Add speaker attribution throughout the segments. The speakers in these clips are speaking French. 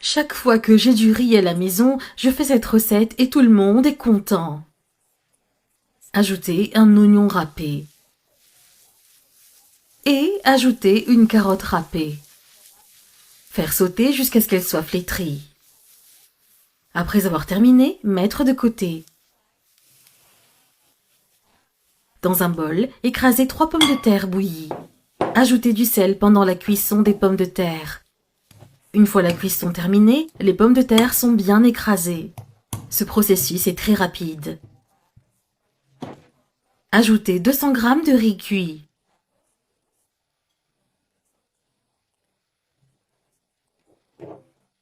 Speaker 1: Chaque fois que j'ai du riz à la maison, je fais cette recette et tout le monde est content. Ajoutez un oignon râpé. Et ajoutez une carotte râpée. Faire sauter jusqu'à ce qu'elle soit flétrie. Après avoir terminé, mettre de côté. Dans un bol, écrasez 3 pommes de terre bouillies. Ajoutez du sel pendant la cuisson des pommes de terre. Une fois la cuisson terminée, les pommes de terre sont bien écrasées. Ce processus est très rapide. Ajoutez 200 g de riz cuit.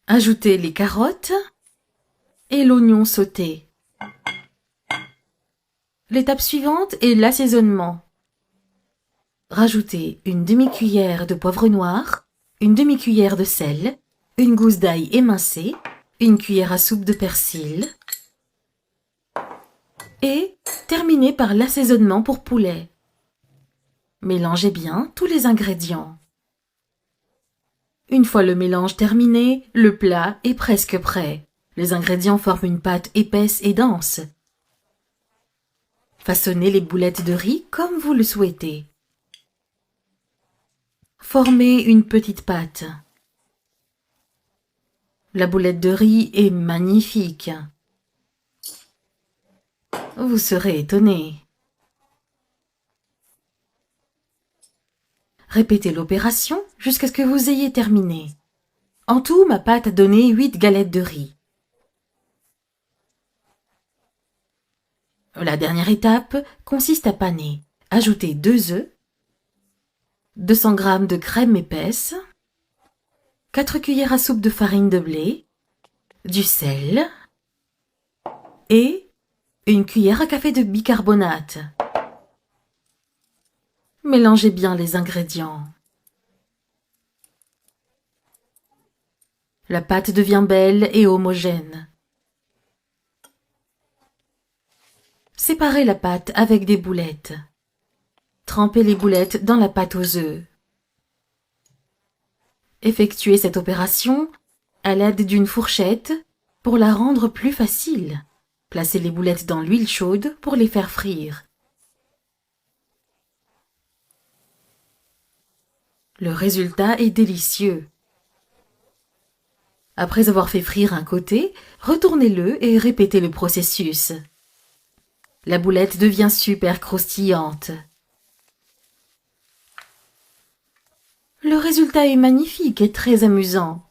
Speaker 1: Ajoutez les carottes et l'oignon sauté. L'étape suivante est l'assaisonnement. Rajoutez une demi-cuillère de poivre noir, une demi-cuillère de sel, une gousse d'ail émincée, une cuillère à soupe de persil et terminez par l'assaisonnement pour poulet. Mélangez bien tous les ingrédients. Une fois le mélange terminé, le plat est presque prêt. Les ingrédients forment une pâte épaisse et dense. Façonnez les boulettes de riz comme vous le souhaitez. Formez une petite pâte. La boulette de riz est magnifique. Vous serez étonné. Répétez l'opération jusqu'à ce que vous ayez terminé. En tout, ma pâte a donné 8 galettes de riz. La dernière étape consiste à paner. Ajoutez 2 œufs, 200 g de crème épaisse, 4 cuillères à soupe de farine de blé, du sel et une cuillère à café de bicarbonate. Mélangez bien les ingrédients. La pâte devient belle et homogène. Séparez la pâte avec des boulettes. Trempez les boulettes dans la pâte aux œufs. Effectuez cette opération à l'aide d'une fourchette pour la rendre plus facile. Placez les boulettes dans l'huile chaude pour les faire frire. Le résultat est délicieux. Après avoir fait frire un côté, retournez-le et répétez le processus. La boulette devient super croustillante. Le résultat est magnifique et très amusant.